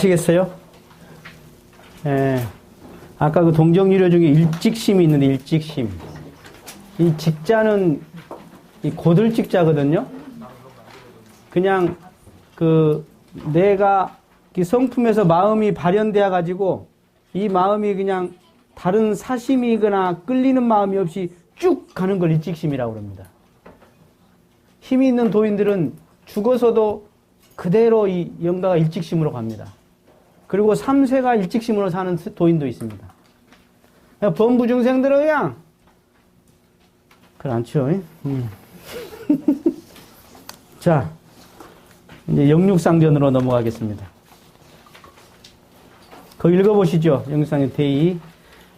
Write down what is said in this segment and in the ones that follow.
아시겠어요? 예. 아까 그 동정유료 중에 일직심이 있는데, 일직심. 이 직자는 이 고들직자거든요? 그냥 내가 성품에서 마음이 발현되어 가지고 이 마음이 그냥 다른 사심이거나 끌리는 마음이 없이 쭉 가는 걸 일직심이라고 합니다. 힘이 있는 도인들은 죽어서도 그대로 이 영가가 일직심으로 갑니다. 그리고 3세가 일직심으로 사는 도인도 있습니다. 범부 중생들은 그냥 그렇죠. 자, 이제 영육상전으로 넘어가겠습니다. 그거 읽어보시죠. 영육상전 대2.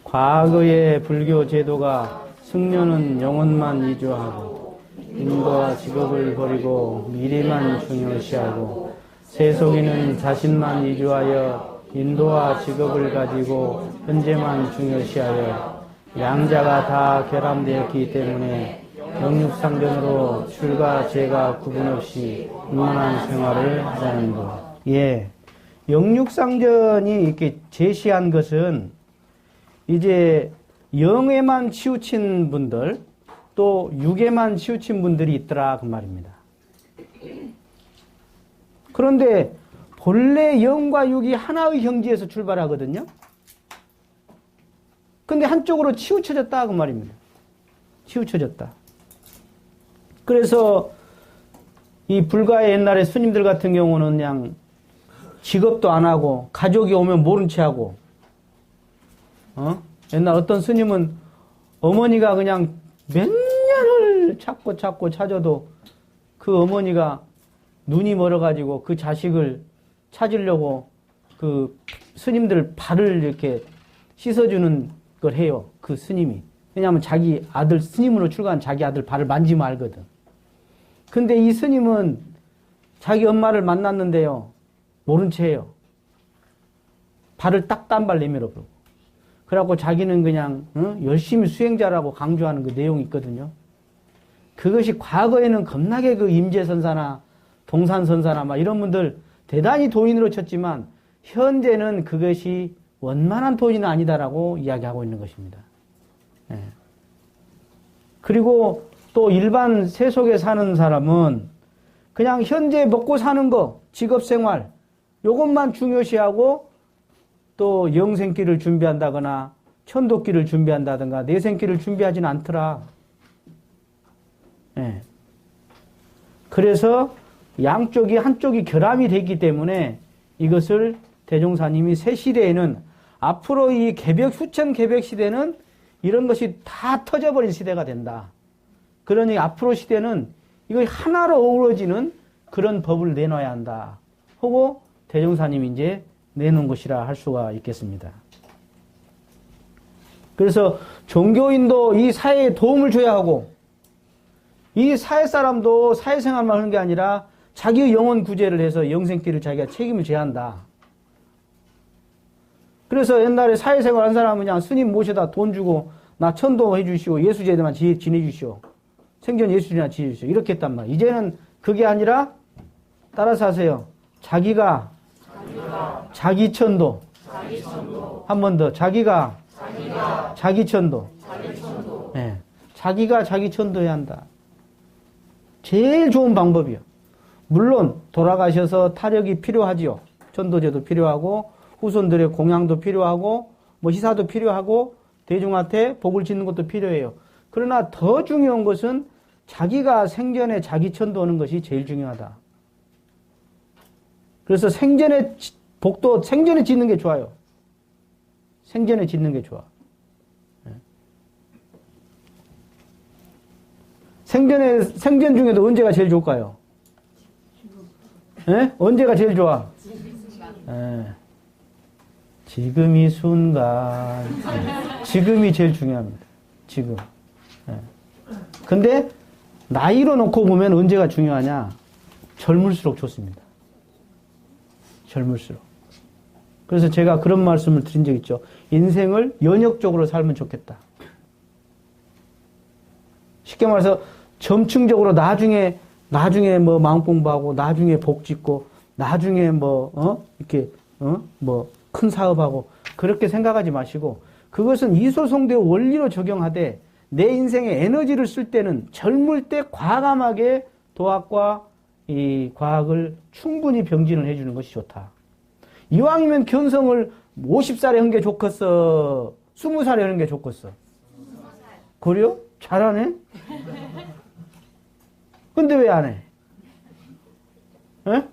과거의 불교 제도가 승려는 영혼만 이주하고 인도와 직업을 버리고 미래만 중요시하고 세속인은 자신만 이주하여 인도와 직업을 가지고 현재만 중요시하여 양자가 다 결함되었기 때문에 영육상전으로 출가 재가 구분 없이 무난한 생활을 하자는 것. 예, 영육상전이 이렇게 제시한 것은 이제 영에만 치우친 분들 또 육에만 치우친 분들이 있더라 그 말입니다. 그런데 본래 영과 육이 하나의 형제에서 출발하거든요. 근데 한쪽으로 치우쳐졌다 그 말입니다. 치우쳐졌다. 그래서 이 불가의 옛날에 스님들 같은 경우는 그냥 직업도 안 하고 가족이 오면 모른 채 하고 옛날 어떤 스님은 어머니가 그냥 몇 년을 찾고 찾아도 그 어머니가 눈이 멀어가지고 그 자식을 찾으려고 그 스님들 발을 이렇게 씻어주는 걸 해요. 그 스님이. 왜냐하면 자기 아들, 스님으로 출가한 자기 아들 발을 만지면 알거든. 근데 이 스님은 자기 엄마를 만났는데요. 모른 채 해요. 발을 딱 딴 발 내밀어 보고. 그래갖고 자기는 그냥 열심히 수행자라고 강조하는 그 내용이 있거든요. 그것이 과거에는 겁나게 그 임재선사나 동산선사나 막 이런 분들 대단히 도인으로 쳤지만 현재는 그것이 원만한 도인은 아니다라고 이야기하고 있는 것입니다. 예. 그리고 또 일반 세속에 사는 사람은 그냥 현재 먹고 사는 거, 직업생활 요것만 중요시하고 또 영생길을 준비한다거나 천도길을 준비한다든가 내생길을 준비하지는 않더라. 예. 그래서 양쪽이 한쪽이 결함이 되기 때문에 이것을 대종사님이 새 시대에는 앞으로 이 후천 개벽 시대는 이런 것이 다 터져버린 시대가 된다. 그러니 앞으로 시대는 이거 하나로 어우러지는 그런 법을 내놔야 한다. 하고 대종사님이 이제 내놓은 것이라 할 수가 있겠습니다. 그래서 종교인도 이 사회에 도움을 줘야 하고 이 사회 사람도 사회생활만 하는 게 아니라 자기의 영혼 구제를 해서 영생길을 자기가 책임을 져야 한다. 그래서 옛날에 사회생활 한 사람은 그냥 스님 모셔다 돈 주고 나 천도 해주시오. 예수제도만 지내주시오. 생전 예수제도만 지내주시오. 이렇게 했단 말이에요. 이제는 그게 아니라 따라서 하세요. 자기가 자기 천도. 한 번 더. 자기가 자기 천도. 네. 자기가 자기 천도해야 한다. 제일 좋은 방법이요. 물론 돌아가셔서 타력이 필요하지요. 천도제도 필요하고 후손들의 공양도 필요하고 뭐 희사도 필요하고 대중한테 복을 짓는 것도 필요해요. 그러나 더 중요한 것은 자기가 생전에 자기 천도하는 것이 제일 중요하다. 그래서 생전에 복도 생전에 짓는 게 좋아요. 생전에 짓는 게 좋아. 생전 중에도 언제가 제일 좋을까요? 예? 언제가 제일 좋아? 예. 지금 이 순간. 지금이 제일 중요합니다. 지금. 예. 근데 나이로 놓고 보면 언제가 중요하냐? 젊을수록 좋습니다. 젊을수록. 그래서 제가 그런 말씀을 드린 적 있죠. 인생을 연역적으로 살면 좋겠다. 쉽게 말해서 점층적으로 나중에 뭐 마음 공부하고 나중에 복 짓고 나중에 뭐 이렇게 뭐 큰 사업하고 그렇게 생각하지 마시고 그것은 이소송대 원리로 적용하되 내 인생에 에너지를 쓸 때는 젊을 때 과감하게 도학과 이 과학을 충분히 병진을 해주는 것이 좋다. 이왕이면 견성을 50살에 한 게 좋겠어? 20살에 하는 게 좋겠어? 20살. 그래요? 잘하네? 근데 왜 안 해? 에?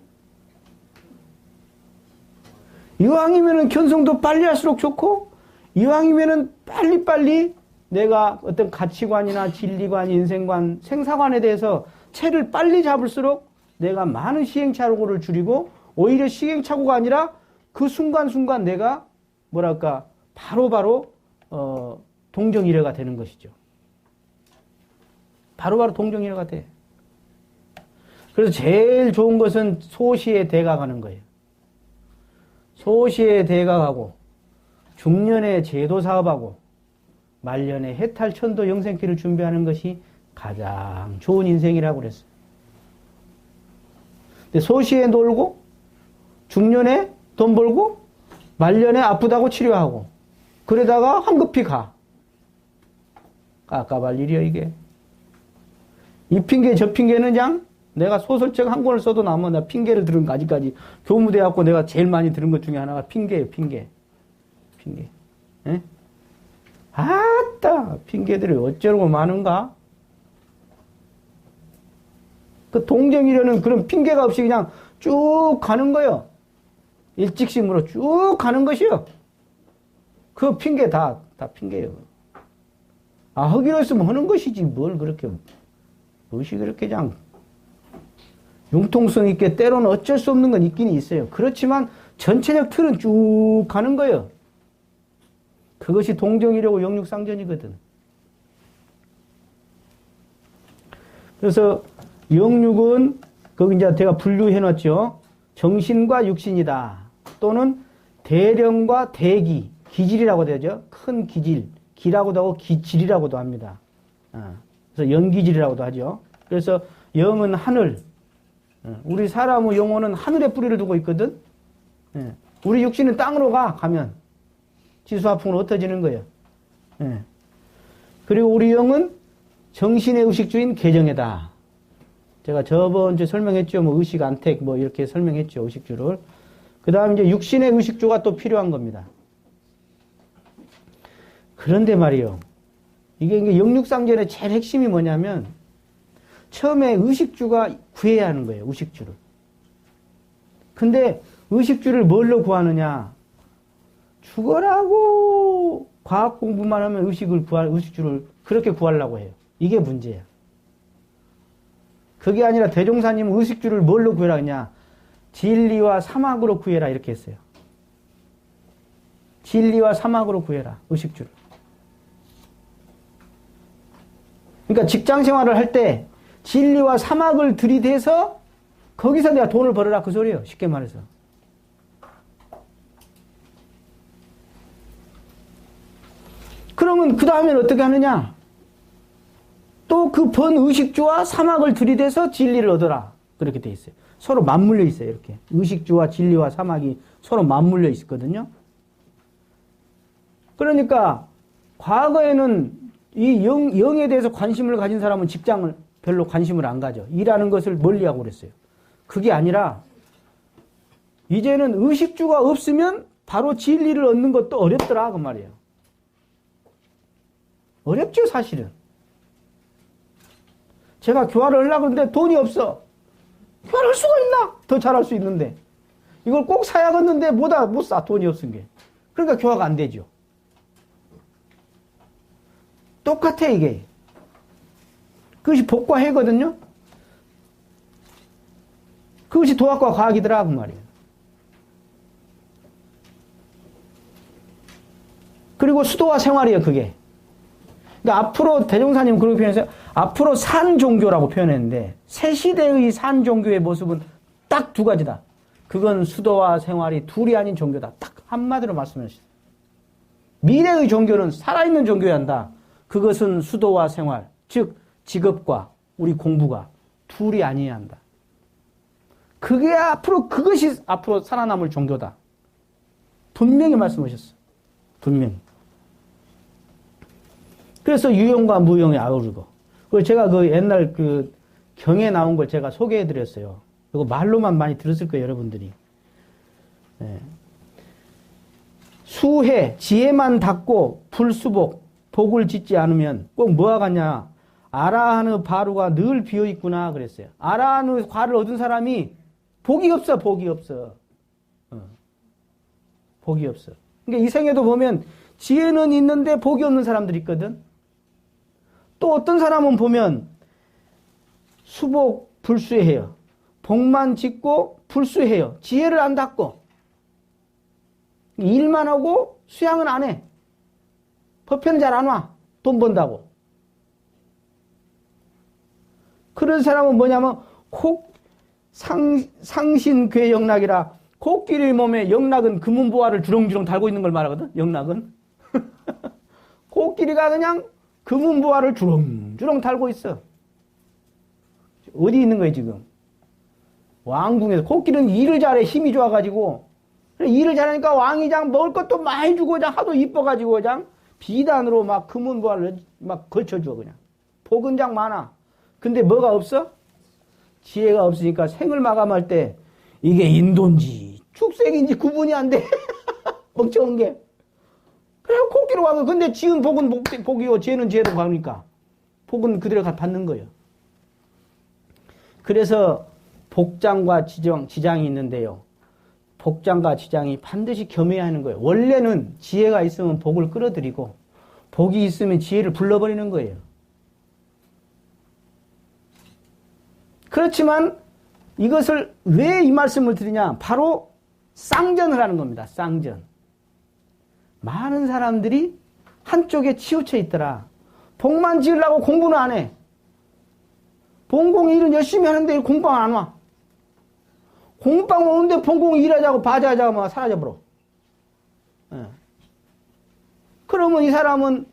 이왕이면은 견성도 빨리 할수록 좋고, 이왕이면은 빨리빨리 내가 어떤 가치관이나 진리관, 인생관, 생사관에 대해서 채를 빨리 잡을수록 내가 많은 시행착오를 줄이고, 오히려 시행착오가 아니라 그 순간순간 내가 뭐랄까, 바로바로, 동정이래가 되는 것이죠. 바로바로 동정이래가 돼. 그래서 제일 좋은 것은 소시에 대각하는 거예요. 소시에 대각하고 중년에 제도 사업하고 말년에 해탈천도 영생길을 준비하는 것이 가장 좋은 인생이라고 그랬어요. 근데 소시에 놀고 중년에 돈 벌고 말년에 아프다고 치료하고 그러다가 황급히 가. 깝깝할 일이야 이게. 이 핑계 저 핑계는 그냥 내가 소설책 한 권을 써도 남아. 나 핑계를 들은 거 아직까지 교무대학교 내가 제일 많이 들은 것 중에 하나가 핑계예요. 핑계. 에? 아따 핑계들이 어쩌고 많은가? 그 동정이려는 그런 핑계가 없이 그냥 쭉 가는 거예요. 일직심으로 쭉 가는 것이요. 그 핑계 다 핑계예요. 아 하기로 했으면 하는 것이지 뭘 그렇게 무엇이 그렇게 그냥 융통성 있게 때로는 어쩔 수 없는 건 있긴 있어요. 그렇지만 전체적 틀은 쭉 가는 거예요. 그것이 동정이려고 영육상전이거든. 그래서 영육은 거기 이제 제가 분류해 놨죠. 정신과 육신이다. 또는 대령과 대기, 기질이라고 되죠. 큰 기질, 기라고도 하고 기질이라고도 합니다. 그래서 영기질이라고도 하죠. 그래서 영은 하늘, 우리 사람의 영혼은 하늘에 뿌리를 두고 있거든. 우리 육신은 땅으로 가면 지수화풍으로 흩어지는 거예요. 그리고 우리 영은 정신의 의식주인 개정이다. 제가 저번 주에 설명했죠. 뭐 의식, 안택 뭐 이렇게 설명했죠. 의식주를. 그 다음 이제 육신의 의식주가 또 필요한 겁니다. 그런데 말이요. 이게 영육상전의 제일 핵심이 뭐냐면 처음에 의식주가 구해야 하는 거예요. 의식주를. 근데 의식주를 뭘로 구하느냐? 죽어라고 과학 공부만 하면 의식주를 그렇게 구하려고 해요. 이게 문제야. 그게 아니라 대종사님은 의식주를 뭘로 구해라 하냐? 진리와 사막으로 구해라 이렇게 했어요. 진리와 사막으로 구해라. 의식주를. 그러니까 직장 생활을 할 때 진리와 사막을 들이대서 거기서 내가 돈을 벌어라 그 소리예요. 쉽게 말해서. 그러면 그 다음엔 어떻게 하느냐? 또 그 번 의식주와 사막을 들이대서 진리를 얻어라. 그렇게 돼 있어요. 서로 맞물려 있어요. 이렇게. 의식주와 진리와 사막이 서로 맞물려 있거든요. 그러니까 과거에는 이 영에 대해서 관심을 가진 사람은 직장을 별로 관심을 안 가져. 일하는 것을 멀리하고 그랬어요. 그게 아니라 이제는 의식주가 없으면 바로 진리를 얻는 것도 어렵더라 그 말이에요. 어렵죠 사실은. 제가 교화를 하려고 하는데 돈이 없어. 교화를 할 수가 있나? 더 잘할 수 있는데. 이걸 꼭 사야겠는데 못 사. 돈이 없은 게. 그러니까 교화가 안 되죠. 똑같아 이게. 그것이 복과 해거든요. 그것이 도학과 과학이더라 그 말이에요. 그리고 수도와 생활이에요 그게. 그러니까 앞으로 대종사님 그렇게 표현해서 앞으로 산 종교라고 표현했는데 새 시대의 산 종교의 모습은 딱 두 가지다. 그건 수도와 생활이 둘이 아닌 종교다. 딱 한마디로 말씀하셨어요. 미래의 종교는 살아있는 살아야 한다. 그것은 수도와 생활, 즉 직업과 우리 공부가 둘이 아니어야 한다. 그것이 앞으로 살아남을 종교다. 분명히 말씀하셨어. 분명히. 그래서 유용과 무용이 아우르고. 그리고 제가 그 옛날 그 경에 나온 걸 제가 소개해 드렸어요. 이거 말로만 많이 들었을 거예요, 여러분들이. 네. 수해, 지혜만 닦고 불수복, 복을 짓지 않으면 꼭 뭐가 같냐. 아라하느 바루가 늘 비어있구나 그랬어요. 아라하느 과를 얻은 사람이 복이 없어, 복이 없어. 복이 없어. 그러니까 이 생에도 보면 지혜는 있는데 복이 없는 사람들이 있거든. 또 어떤 사람은 보면 수복 불수해요. 복만 짓고 불수해요. 지혜를 안 닦고 일만 하고 수양은 안 해. 법회는 잘 안 와. 돈 번다고. 그런 사람은 뭐냐면 상신괴 영락이라 코끼리 몸에 영락은 금은보화를 주렁주렁 달고 있는 걸 말하거든. 영락은. 코끼리가 그냥 금은보화를 주렁주렁 달고 있어. 어디 있는 거예요 지금? 왕궁에서. 코끼리는 일을 잘해. 힘이 좋아가지고. 일을 잘하니까 왕이 장 먹을 것도 많이 주고 장 하도 이뻐가지고 장 비단으로 막 금은보화를 막 걸쳐줘 그냥. 복은 장 많아. 근데 뭐가 없어? 지혜가 없으니까 생을 마감할 때 이게 인도인지 축생인지 구분이 안 돼. 멍청한 게. 그래 코끼리 왕은 근데 지은 복은 복이요 지혜는 지혜로 가니까 복은 그대로 받는 거예요. 그래서 복장과 지장이 있는데요. 복장과 지장이 반드시 겸해야 하는 거예요. 원래는 지혜가 있으면 복을 끌어들이고 복이 있으면 지혜를 불러버리는 거예요. 그렇지만 이것을 왜 이 말씀을 드리냐? 바로 쌍전을 하는 겁니다. 쌍전. 많은 사람들이 한쪽에 치우쳐 있더라. 복만 지으려고 공부는 안 해. 본공 일은 열심히 하는데 공방 안 와. 공방 오는데 본공 일하자고 바자하자고 막 사라져버려. 예. 그러면 이 사람은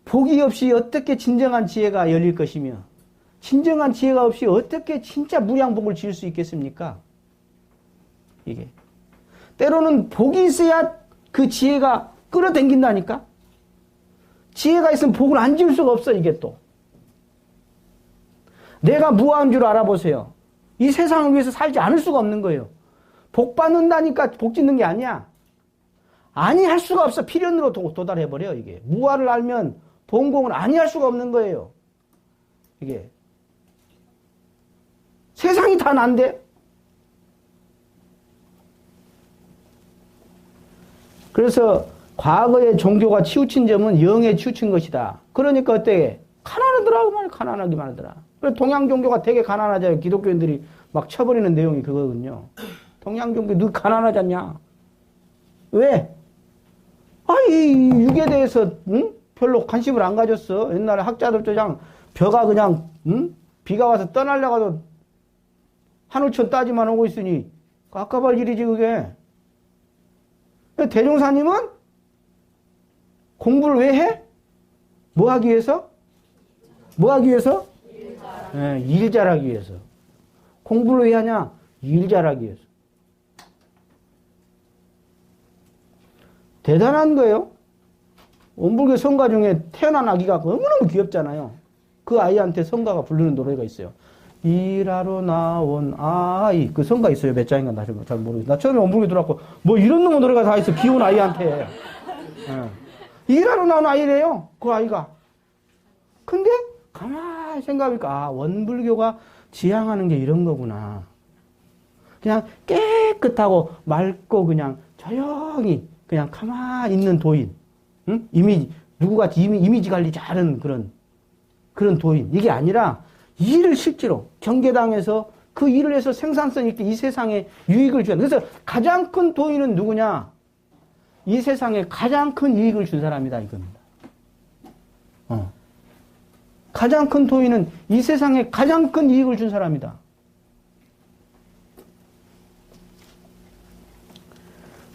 복이 없이 어떻게 진정한 지혜가 열릴 것이며 진정한 지혜가 없이 어떻게 진짜 무량복을 지을 수 있겠습니까? 이게. 때로는 복이 있어야 그 지혜가 끌어당긴다니까? 지혜가 있으면 복을 안 지을 수가 없어, 이게 또. 내가 무한 줄 알아보세요. 이 세상을 위해서 살지 않을 수가 없는 거예요. 복 받는다니까 복 짓는 게 아니야. 아니 할 수가 없어. 필연으로 도달해버려, 이게. 무아를 알면 본공을 아니 할 수가 없는 거예요. 이게. 세상이 다 난데? 그래서 과거의 종교가 치우친 점은 영에 치우친 것이다. 그러니까 어때? 가난하더라고 말이야. 가난하기만 하더라. 그래서 동양 종교가 되게 가난하잖아요. 기독교인들이 막 쳐버리는 내용이 그거거든요. 동양 종교 너 가난하지 않냐? 왜? 이 육에 대해서 응? 별로 관심을 안 가졌어. 옛날에 학자들도 그냥 벼가 그냥 응? 비가 와서 떠나려가도 하늘천 따지만 오고 있으니 깝깝할 일이지 그게. 대종사님은 공부를 왜 해? 뭐 하기 위해서? 뭐 하기 위해서? 일 잘하기 위해서. 공부를 왜 하냐? 일 잘하기 위해서. 대단한 거예요. 원불교 성가 중에 태어난 아기가 너무너무 귀엽잖아요. 그 아이한테 성가가 부르는 노래가 있어요. 일하러 나온 아이. 그 성가 있어요. 몇 장인가 나 잘 모르겠어. 나 처음에 원불교 들어왔고 뭐 이런 놈의 노래가 다 있어. 귀여운 아이한테. 일하러 나온 아이래요. 그 아이가. 근데 가만히 생각해보니까 원불교가 지향하는 게 이런 거구나. 그냥 깨끗하고 맑고 그냥 조용히 그냥 가만히 있는 도인. 응? 누구같이 이미지 관리 잘하는 그런 도인. 이게 아니라 일을 실제로 경계당에서 그 일을 해서 생산성 있게 이 세상에 유익을 주는. 그래서 가장 큰 도인은 누구냐? 이 세상에 가장 큰 이익을 준 사람이다 이겁니다. 가장 큰 도인은 이 세상에 가장 큰 이익을 준 사람이다.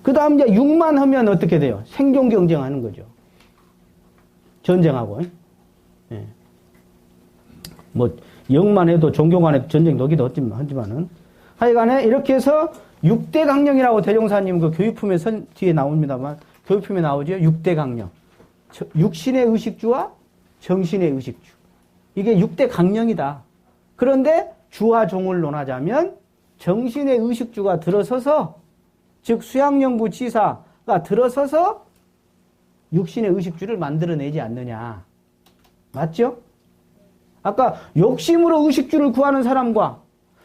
그 다음 이제 육만 하면 어떻게 돼요? 생존 경쟁하는 거죠. 전쟁하고. 예. 뭐 영만 해도 종교 간에 전쟁 넣기도 하지만은 하여간에 이렇게 해서 6대 강령이라고 대종사님 그 교육품에 뒤에 나옵니다만, 교육품에 나오죠. 6대 강령. 육신의 의식주와 정신의 의식주. 이게 6대 강령이다. 그런데 주와 종을 논하자면 정신의 의식주가 들어서서, 즉 수양령부 지사가 들어서서 육신의 의식주를 만들어내지 않느냐. 맞죠? 아까 욕심으로 의식주를 구하는 사람과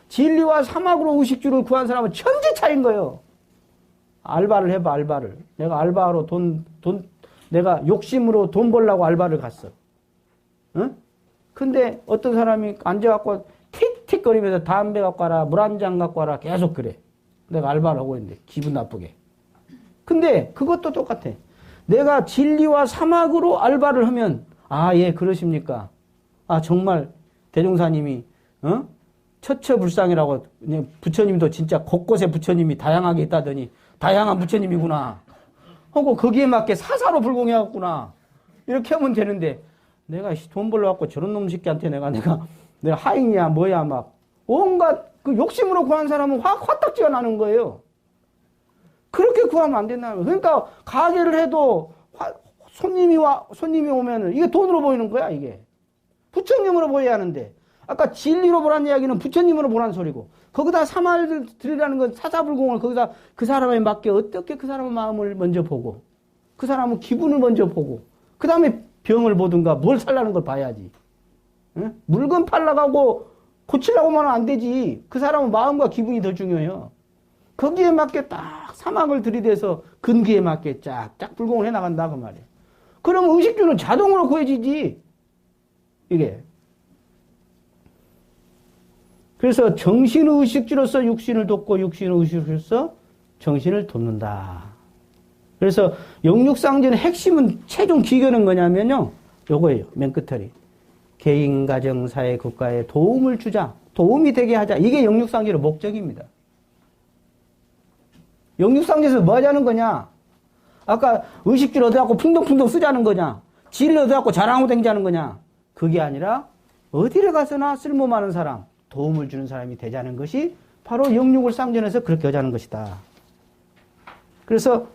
진리와 사막으로 의식주를 구한 사람은 천지 차이인 거예요. 알바를 해봐, 알바를. 내가 알바로 내가 욕심으로 돈 벌려고 알바를 갔어. 응? 근데 어떤 사람이 앉아갖고 틱틱거리면서 담배 갖고 와라, 물 한 잔 갖고 와라, 계속 그래. 내가 알바를 하고 있는데, 기분 나쁘게. 근데 그것도 똑같아. 내가 진리와 사막으로 알바를 하면, 아, 예, 그러십니까? 아, 정말 대종사님이, 처처불상이라고, 부처님도 진짜 곳곳에 부처님이 다양하게 있다더니, 다양한 부처님이구나. 하고 거기에 맞게 사사로 불공해왔구나. 이렇게 하면 되는데, 내가 돈 벌러갖고 저런 놈 새끼한테 내가 하인이야, 뭐야, 막, 온갖 그 욕심으로 구한 사람은 화딱지가 나는 거예요. 그렇게 구하면 안 된다는 거예요. 그러니까, 가게를 해도, 손님이 오면은, 이게 돈으로 보이는 거야, 이게. 부처님으로 보여야 하는데, 아까 진리로 보란 이야기는 부처님으로 보란 소리고, 거기다 사마를 드리라는 건 사사불공을 거기다 그 사람에 맞게 어떻게 그 사람의 마음을 먼저 보고, 그 사람의 기분을 먼저 보고, 그 다음에 병을 보든가 뭘 살라는 걸 봐야지. 응? 물건 팔라가고 고치려고만 하면 안 되지. 그 사람의 마음과 기분이 더 중요해요. 거기에 맞게 딱 사막을 들이대서 근기에 맞게 쫙쫙 불공을 해나간다 그 말이에요. 그럼 의식주는 자동으로 구해지지. 이게. 그래서 정신의 의식주로서 육신을 돕고 육신의 의식주로서 정신을 돕는다. 그래서 영육상전의 핵심은 최종 기견은 뭐냐면요. 요거예요. 맨 끝털이. 개인, 가정, 사회, 국가에 도움을 주자. 도움이 되게 하자. 이게 영육상전의 목적입니다. 영육상전에서 뭐 하자는 거냐? 아까 의식주를 얻어갖고 풍덩풍덩 쓰자는 거냐? 지를 얻어갖고 자랑하고 댕자는 거냐? 그게 아니라 어디를 가서나 쓸모 많은 사람, 도움을 주는 사람이 되자는 것이 바로 영육을 쌍전해서 그렇게 하자는 것이다. 그래서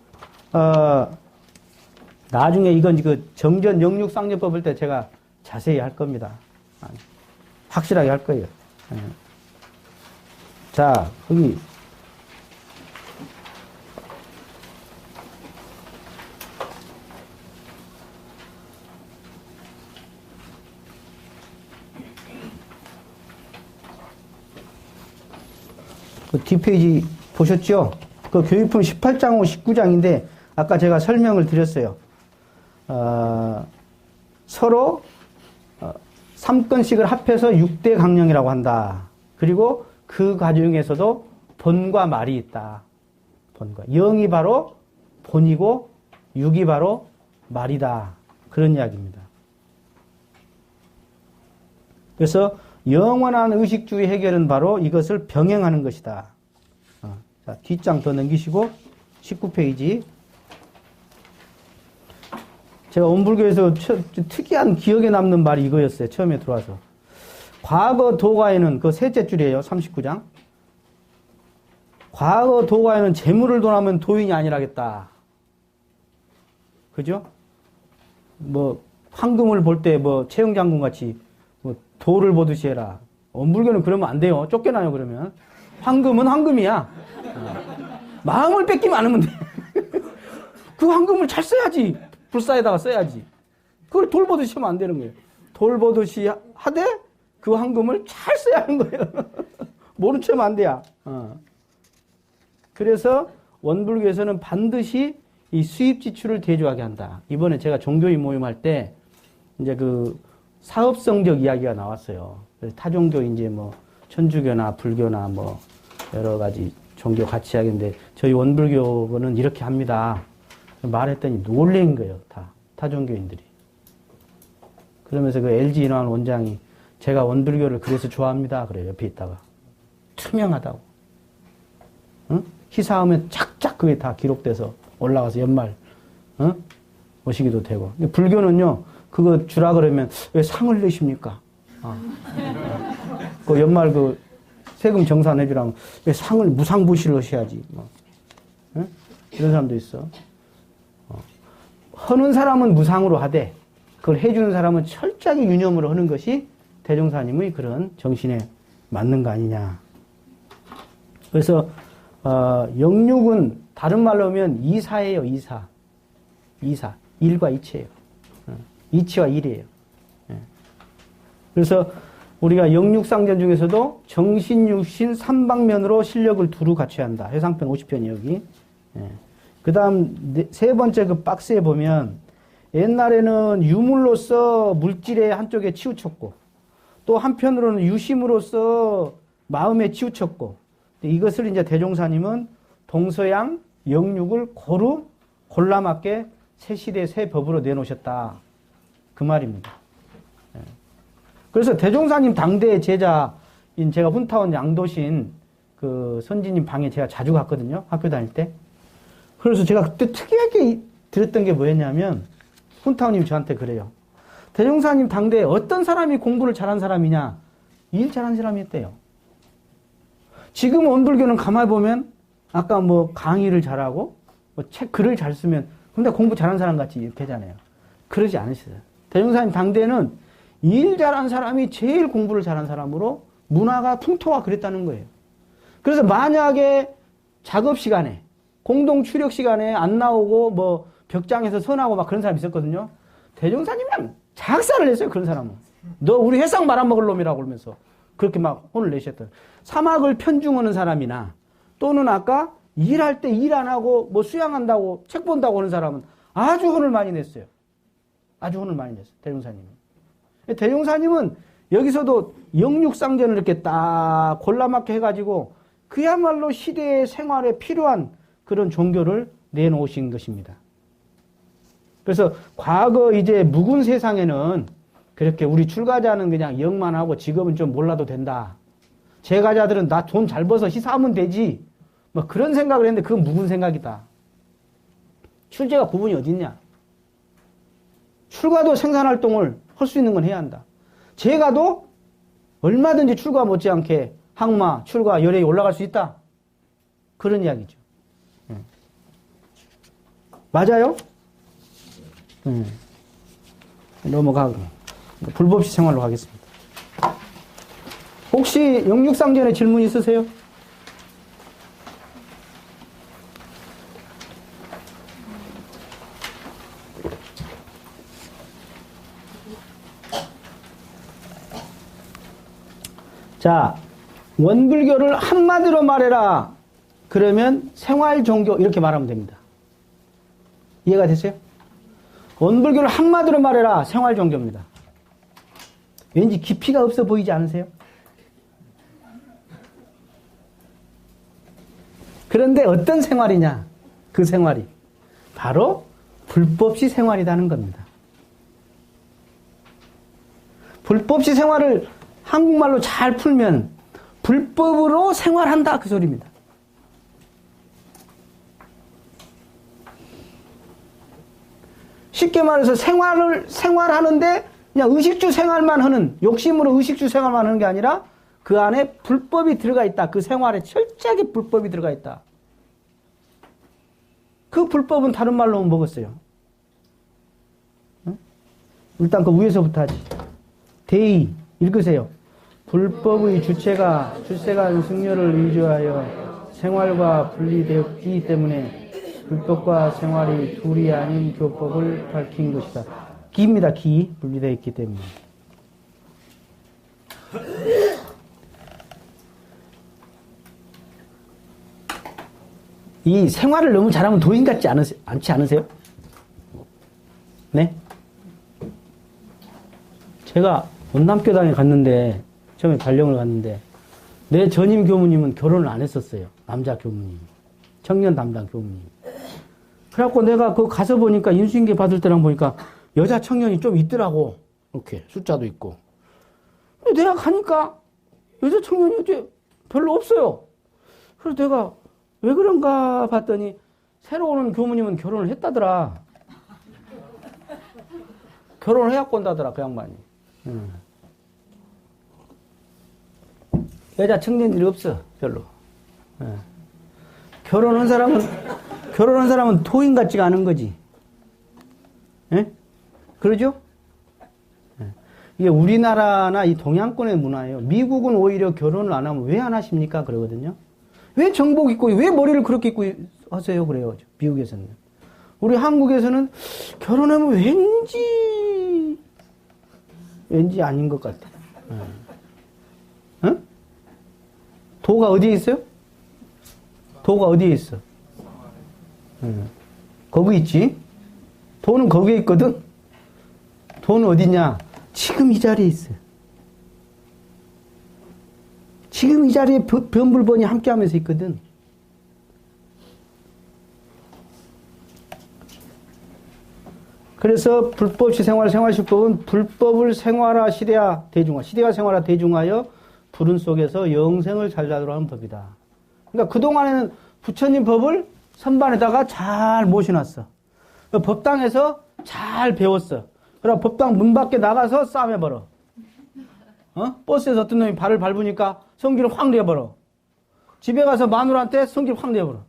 나중에 이건 그 정전 영육 쌍전법 할 때 제가 자세히 할 겁니다. 확실하게 할 거예요. 자, 거기 그 뒷페이지 보셨죠? 그 교육품 18장하고 19장인데 아까 제가 설명을 드렸어요. 서로 3건씩을 합해서 6대 강령이라고 한다. 그리고 그 과정에서도 본과 말이 있다. 본과. 영이 바로 본이고 육이 바로 말이다. 그런 이야기입니다. 그래서 영원한 의식주의 해결은 바로 이것을 병행하는 것이다. 자, 뒷장 더 넘기시고 19페이지. 제가 원불교에서 특이한 기억에 남는 말이 이거였어요. 처음에 들어와서. 과거 도가에는 그 셋째 줄이에요. 39장. 과거 도가에는 재물을 돈하면 도인이 아니라겠다. 그죠? 뭐 황금을 볼 때 뭐 채용장군 같이 뭐 돌을 보듯이 해라. 원불교는 그러면 안 돼요. 쫓겨나요, 그러면. 황금은 황금이야. 마음을 뺏기면 안 하면 돼. 그 황금을 잘 써야지. 불사에다가 써야지. 그걸 돌 보듯이 하면 안 되는 거예요. 돌 보듯이 하되 그 황금을 잘 써야 하는 거예요. 모른 척 하면 안 돼야. 그래서 원불교에서는 반드시 이 수입 지출을 대조하게 한다. 이번에 제가 종교인 모임할 때 이제 그 사업성적 이야기가 나왔어요. 그래서 타종교 이제 뭐 천주교나 불교나 뭐 여러 가지 종교 같이 하겠는데 저희 원불교는 이렇게 합니다. 말했더니 놀란 거예요. 타종교인들이. 그러면서 그 LG 인환 원장이 제가 원불교를 그래서 좋아합니다. 그래요. 옆에 있다가. 투명하다고. 응? 희사하면 쫙쫙 그게 다 기록돼서 올라가서 연말 오시기도 되고. 근데 불교는요. 그거 주라 그러면 왜 상을 내십니까? 그 연말 그 세금 정산해주라면 왜 상을 무상부시를 하셔야지. 뭐. 응? 이런 사람도 있어. 하는 사람은 무상으로 하되 그걸 해주는 사람은 철저하게 유념으로 하는 것이 대종사님의 그런 정신에 맞는 거 아니냐. 그래서 영육은 다른 말로 하면 이사예요. 이사. 일과 이치예요. 이치와 일이에요. 그래서 우리가 영육상전 중에서도 정신, 육신, 삼방면으로 실력을 두루 갖춰야 한다. 해상편 50편이 여기. 그 다음 세 번째 그 박스에 보면 옛날에는 유물로서 물질의 한쪽에 치우쳤고 또 한편으로는 유심으로서 마음에 치우쳤고 이것을 이제 대종사님은 동서양 영육을 고루 골라맞게 새 시대 새 법으로 내놓으셨다. 그 말입니다. 그래서 대종사님 당대의 제자인 제가 훈타원 양도신 그 선지님 방에 제가 자주 갔거든요. 학교 다닐 때. 그래서 제가 그때 특이하게 들었던 게 뭐였냐면 훈타원님이 저한테 그래요. 대종사님 당대에 어떤 사람이 공부를 잘한 사람이냐? 일 잘한 사람이었대요. 지금 원불교는 가만히 보면 아까 뭐 강의를 잘하고 뭐 책 글을 잘 쓰면 근데 공부 잘한 사람 같이 이렇게 하잖아요. 그러지 않으셨어요. 대종사님 당대에는 일 잘한 사람이 제일 공부를 잘한 사람으로 문화가 풍토가 그랬다는 거예요. 그래서 만약에 작업 시간에 공동 추력 시간에 안 나오고 뭐 벽장에서 선하고 막 그런 사람이 있었거든요. 대종사님은 작사를 했어요. 그런 사람은. 너 우리 회상 말아먹을 놈이라고 그러면서 그렇게 막 혼을 내셨던. 사막을 편중하는 사람이나 또는 아까 일할 때 일 안 하고 뭐 수양한다고 책 본다고 하는 사람은 아주 혼을 많이 냈어요. 아주 혼을 많이 냈어요. 대종사님은. 대종사님은 여기서도 영육상전을 이렇게 딱 골라맞게 해가지고 그야말로 시대의 생활에 필요한 그런 종교를 내놓으신 것입니다. 그래서 과거 이제 묵은 세상에는 그렇게 우리 출가자는 그냥 영만 하고 직업은 좀 몰라도 된다. 제가자들은 나 돈 잘 벌어서 희사하면 되지. 뭐 그런 생각을 했는데 그건 묵은 생각이다. 출제가 구분이 어딨냐. 출가도 생산활동을 할 수 있는 건 해야 한다. 제가도 얼마든지 출가 못지않게 항마, 출가, 열애에 올라갈 수 있다. 그런 이야기죠. 맞아요? 넘어가고 불법시 생활로 가겠습니다. 혹시 영육상전에 질문 있으세요? 자, 원불교를 한마디로 말해라. 그러면 생활종교 이렇게 말하면 됩니다. 이해가 됐어요? 원불교를 한마디로 말해라. 생활종교입니다. 왠지 깊이가 없어 보이지 않으세요? 그런데 어떤 생활이냐? 그 생활이 바로 불법시 생활이라는 겁니다. 불법시 생활을 한국말로 잘 풀면 불법으로 생활한다 그 소리입니다. 쉽게 말해서 생활하는데 그냥 의식주 생활만 하는, 욕심으로 의식주 생활만 하는 게 아니라 그 안에 불법이 들어가 있다. 그 생활에 철저하게 불법이 들어가 있다. 그 불법은 다른 말로 하면 뭐겠어요? 응? 일단 그 위에서부터 하지. 대의 읽으세요. 불법의 주체가 출세간 승려를 위조하여 생활과 분리되었기 때문에 불법과 생활이 둘이 아닌 교법을 밝힌 것이다. 기입니다. 기. 분리되어 있기 때문에. 이 생활을 너무 잘하면 도인 같지 않지 않으세요? 네? 제가 원남교당에 갔는데 처음에 발령을 갔는데 내 전임 교무님은 결혼을 안 했었어요. 남자 교무님. 청년 담당 교무님. 그래갖고 내가 그 가서 보니까 인수인계 받을 때랑 보니까 여자 청년이 좀 있더라고. 이렇게 숫자도 있고. 근데 내가 가니까 여자 청년이 이제 별로 없어요. 그래서 내가 왜 그런가 봤더니 새로 오는 교무님은 결혼을 했다더라. 결혼을 해갖고 온다더라 그 양반이. 여자 청년들이 없어, 별로. 예. 결혼한 사람은 도인 같지가 않은 거지. 예? 그러죠? 예. 이게 우리나라나 이 동양권의 문화예요. 미국은 오히려 결혼을 안 하면 왜 안 하십니까? 그러거든요. 왜 정복 입고, 왜 머리를 그렇게 입고 하세요? 그래요. 미국에서는. 우리 한국에서는 결혼하면 왠지 아닌 것 같아. 응? 도가 어디에 있어요? 도가 어디에 있어? 거기 있지? 도는 거기에 있거든? 도는 어디냐? 지금 이 자리에 있어요. 지금 이 자리에 변불번이 함께 하면서 있거든. 그래서 불법시 생활시법은 불법을 생활화 시대화 대중화, 시대화 생활화 대중하여 불운 속에서 영생을 잘자도록 하는 법이다. 그러니까 그동안에는 부처님 법을 선반에다가 잘 모셔놨어. 법당에서 잘 배웠어. 그럼 법당 문 밖에 나가서 싸매버려. 버스에서 어떤 놈이 발을 밟으니까 성기를 확 내버려. 집에 가서 마누라한테 성기를 확 내버려.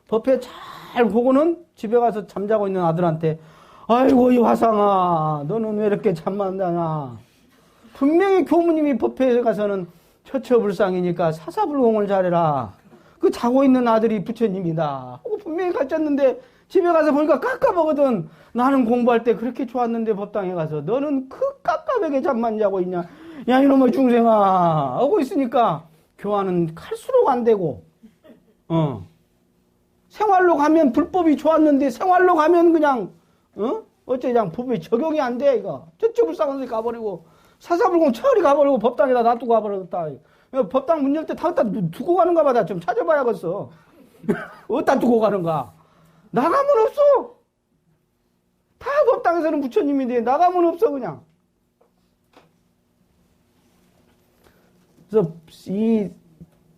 법회 잘 보고는 집에 가서 잠자고 있는 아들한테 아이고 이 화상아 너는 왜 이렇게 잠만 자냐. 분명히 교무님이 법회에 가서는 처처불상이니까 사사불공을 잘해라. 그 자고 있는 아들이 부처님이다 하고 분명히 가르쳤는데 집에 가서 보니까 깝깝하거든. 나는 공부할 때 그렇게 좋았는데 법당에 가서 너는 그 깝깝하게 잠만 자고 있냐. 야 이놈의 중생아 하고 있으니까 교화는 갈수록 안 되고 생활로 가면 불법이 좋았는데 생활로 가면 그냥 어째 그냥 법에 적용이 안 돼 이거. 처처불상한 데 가버리고 사사불공 철이 가버리고 법당에다 놔두고 가버렸다. 법당 문 열 때 다 두고 가는가 봐. 나 좀 찾아봐야겠어. 어디다 두고 가는가. 나가면 없어. 다 법당에서는 부처님인데 나가면 없어 그냥. 그래서 이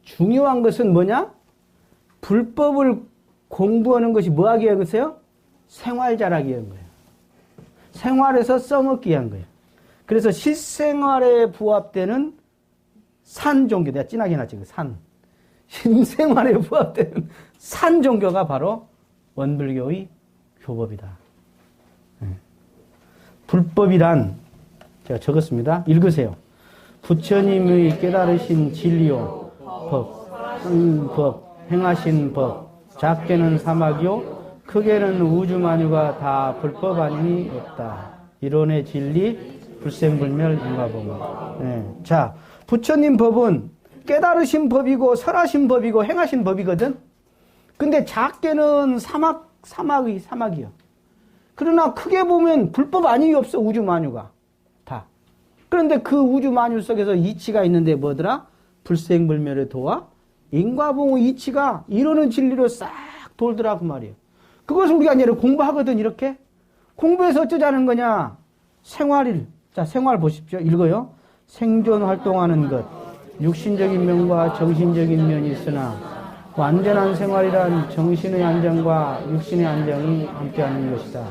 중요한 것은 뭐냐? 불법을 공부하는 것이 뭐 하기 위해서요? 생활 잘하기 위한 거예요. 생활에서 써먹기 위한 거예요. 그래서 실생활에 부합되는 산종교, 내가 진하게 해놨지, 산. 실생활에 부합되는 산종교가 바로 원불교의 교법이다. 불법이란, 제가 적었습니다. 읽으세요. 부처님의 깨달으신 진리요, 법, 행하신 법, 작게는 사막이요, 크게는 우주만유가 다 불법 아니니 없다. 이론의 진리, 불생불멸, 인과봉. 네. 자, 부처님 법은 깨달으신 법이고 설하신 법이고 행하신 법이거든. 근데 작게는 사막이요. 그러나 크게 보면 불법 아니요 없어. 우주만유가 다. 그런데 그 우주만유 속에서 이치가 있는데 뭐더라? 불생불멸의 도와 인과봉의 이치가 이론의 진리로 싹 돌더라 그 말이에요. 그것을 우리가 이제 공부하거든. 이렇게 공부해서 어쩌자는 거냐? 생활일. 자, 생활 보십시오. 읽어요. 생존 활동하는 것, 육신적인 면과 정신적인 면이 있으나 완전한 생활이란 정신의 안정과 육신의 안정이 함께하는 것이다.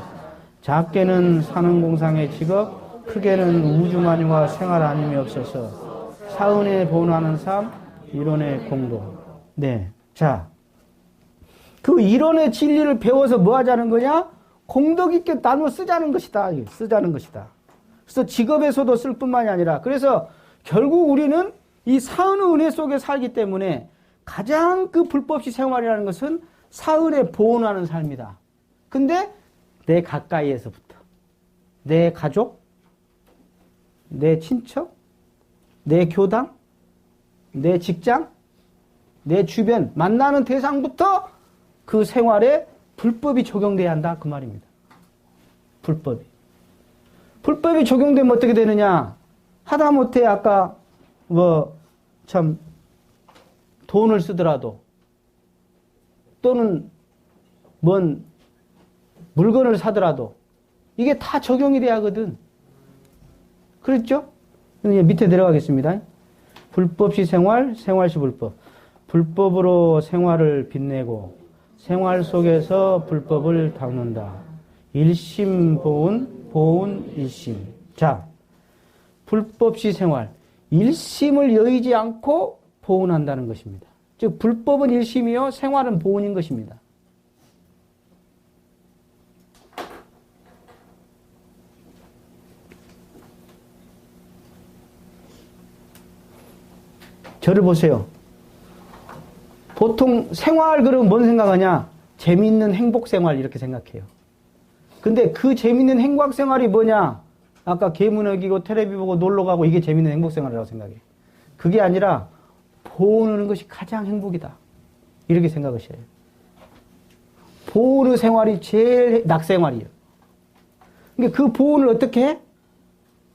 작게는 사는공상의 직업, 크게는 우주만유와 생활 아님이 없어서 사은에 본하는 삶, 이론의 공도. 네, 자, 그 이론의 진리를 배워서 뭐 하자는 거냐? 공덕 있게 나누어 쓰자는 것이다. 쓰자는 것이다. 그래서 직업에서도 쓸 뿐만이 아니라, 그래서 결국 우리는 이 사은의 은혜 속에 살기 때문에 가장 그 불법시 생활이라는 것은 사은에 보온하는 삶이다. 근데 내 가까이에서부터 내 가족, 내 친척, 내 교당, 내 직장, 내 주변 만나는 대상부터 그 생활에 불법이 적용돼야 한다 그 말입니다. 불법이 적용되면 어떻게 되느냐? 하다못해 아까 참 돈을 쓰더라도 또는 뭔 물건을 사더라도 이게 다 적용이 돼야 하거든. 그렇죠? 밑에 내려가겠습니다. 불법시 생활, 생활시 불법. 불법으로 생활을 빛내고 생활 속에서 불법을 닦는다. 일심 보은, 보은 일심. 자, 불법시 생활. 일심을 여의지 않고 보온한다는 것입니다. 즉 불법은 일심이요 생활은 보온인 것입니다. 저를 보세요. 보통 생활 그러면 뭔 생각하냐? 재밌는 행복 생활 이렇게 생각해요. 근데 그 재밌는 행복 생활이 뭐냐? 아까 게임 어기고 텔레비 보고 놀러 가고 이게 재밌는 행복 생활이라고 생각해요. 그게 아니라 보는 것이 가장 행복이다. 이렇게 생각하셔야 해요. 보호의 생활이 제일 낙생활이에요. 그러니까 그 보호를 어떻게 해?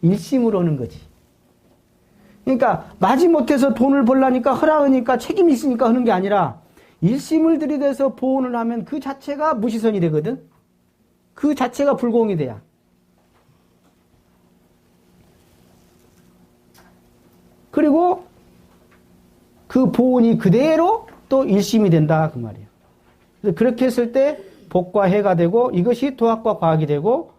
일심으로 하는 거지. 그러니까 마지못해서 돈을 벌라니까 허락하니까 책임이 있으니까 하는 게 아니라 일심을 들이대서 보호를 하면 그 자체가 무시선이 되거든. 그 자체가 불공이 돼야. 그리고 그 보온이 그대로 또 일심이 된다 그 말이에요. 그래서 그렇게 했을 때 복과 해가 되고 이것이 도학과 과학이 되고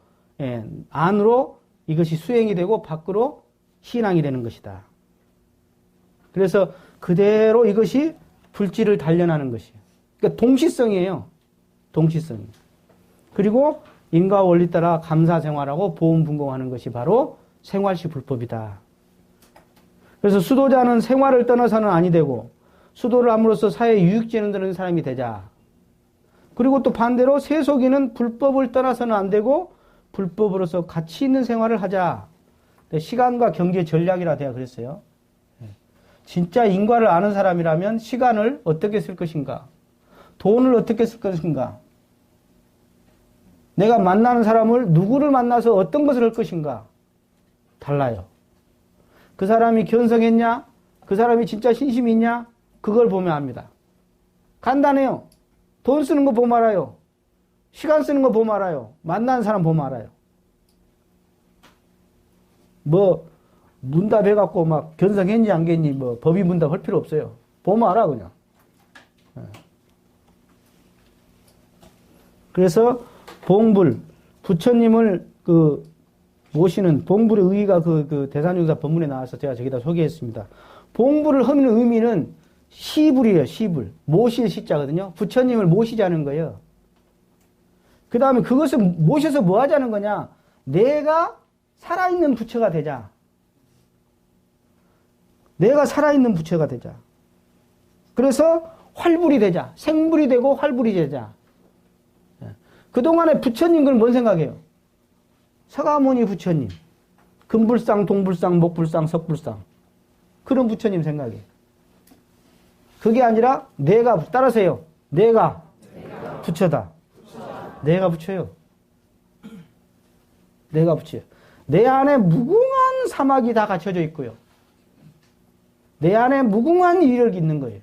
안으로 이것이 수행이 되고 밖으로 신앙이 되는 것이다. 그래서 그대로 이것이 불지를 단련하는 것이에요. 그러니까 동시성이에요. 동시성. 그리고 인과 원리 따라 감사생활하고 보온분공하는 것이 바로 생활시 불법이다. 그래서 수도자는 생활을 떠나서는 아니 되고 수도를 함으로써 사회에 유익지는 되는 사람이 되자. 그리고 또 반대로 세속인은 불법을 떠나서는 안 되고 불법으로서 가치 있는 생활을 하자. 시간과 경제 전략이라 제가 그랬어요. 진짜 인과를 아는 사람이라면 시간을 어떻게 쓸 것인가? 돈을 어떻게 쓸 것인가? 내가 만나는 사람을 누구를 만나서 어떤 것을 할 것인가? 달라요. 그 사람이 견성했냐? 그 사람이 진짜 신심이 있냐? 그걸 보면 압니다. 간단해요. 돈 쓰는 거 보면 알아요. 시간 쓰는 거 보면 알아요. 만나는 사람 보면 알아요. 뭐 문답해갖고 막 견성했니 안 했니 뭐 법의 문답 할 필요 없어요. 보면 알아 그냥. 그래서 봉불 부처님을 그 모시는 봉불의 의의가 그 대산유사 법문에 나와서 제가 저기다 소개했습니다. 봉불을 하는 의미는 시불이에요. 시불. 모실 시자거든요. 부처님을 모시자는 거예요. 그 다음에 그것을 모셔서 뭐 하자는 거냐? 내가 살아있는 부처가 되자. 내가 살아있는 부처가 되자. 그래서 활불이 되자. 생불이 되고 활불이 되자. 그동안에 부처님 그걸 뭔 생각해요? 서가모니 부처님. 금불상, 동불상, 목불상, 석불상. 그런 부처님 생각이에요. 그게 아니라 내가, 따라서요. 내가 부처다. 내가 부처요. 내가 부처요. 내 안에 무궁한 사막이 다 갖춰져 있고요. 내 안에 무궁한 이력이 있는 거예요.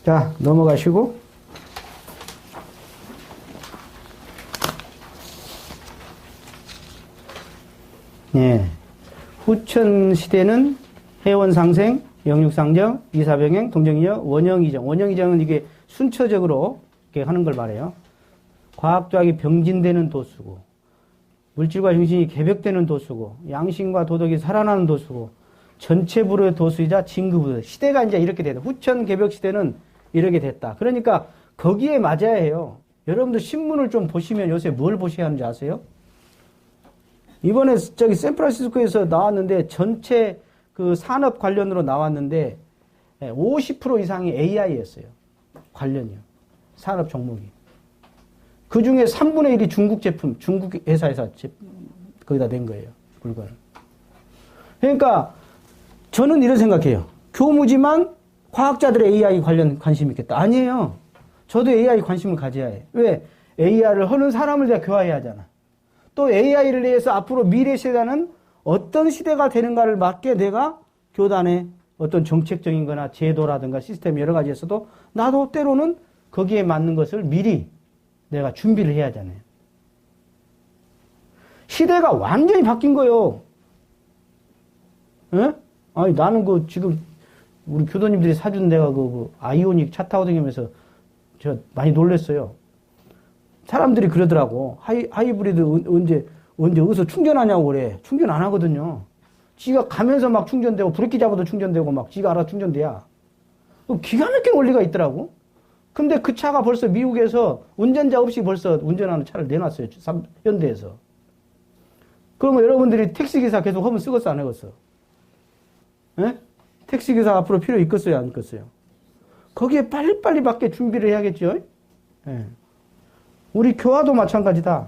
자, 넘어가시고. 예. 후천 시대는 해원상생, 영육상정, 이사병행, 동정이정, 원형이정. 원형이정은 이게 순처적으로 이렇게 하는 걸 말해요. 과학조학이 병진되는 도수고, 물질과 정신이 개벽되는 도수고, 양심과 도덕이 살아나는 도수고, 전체 부로의 도수이자 진급부. 시대가 이제 이렇게 됐다. 후천 개벽 시대는 이렇게 됐다. 그러니까 거기에 맞아야 해요. 여러분들 신문을 좀 보시면 요새 뭘 보셔야 하는지 아세요? 이번에 저기 샌프란시스코에서 나왔는데 전체 그 산업 관련으로 나왔는데 50% 이상이 AI였어요. 관련이요. 산업 종목이. 그 중에 3분의 1이 중국 제품, 중국 회사에서 거기다 낸 거예요. 물건을. 그러니까 저는 이런 생각해요. 교무지만 과학자들의 AI 관련 관심이 있겠다. 아니에요. 저도 AI 관심을 가져야 해요. 왜? AI를 하는 사람을 내가 교화해야 하잖아. 또 AI를 위해서 앞으로 미래 세대는 어떤 시대가 되는가를 맞게 내가 교단의 어떤 정책적인 거나 제도라든가 시스템 여러 가지에서도 나도 때로는 거기에 맞는 것을 미리 내가 준비를 해야 하잖아요. 시대가 완전히 바뀐 거예요. 예? 아니, 나는 지금 우리 교도님들이 사준 내가 아이오닉 차 타고 다니면서 제가 많이 놀랐어요. 사람들이 그러더라고. 하이브리드 언제 언제 어디서 충전하냐고 그래. 충전 안 하거든요. 지가 가면서 막 충전되고 브레이크 잡아도 충전되고 막 지가 알아서 충전돼야. 기가 막힌 원리가 있더라고. 근데 그 차가 벌써 미국에서 운전자 없이 벌써 운전하는 차를 내놨어요. 현대에서. 그러면 여러분들이 택시기사 계속 하면 쓰겠어, 안 하겠어? 예? 택시기사 앞으로 필요 있겠어요, 안 있겠어요? 거기에 빨리빨리 밖에 준비를 해야겠죠? 예. 우리 교화도 마찬가지다.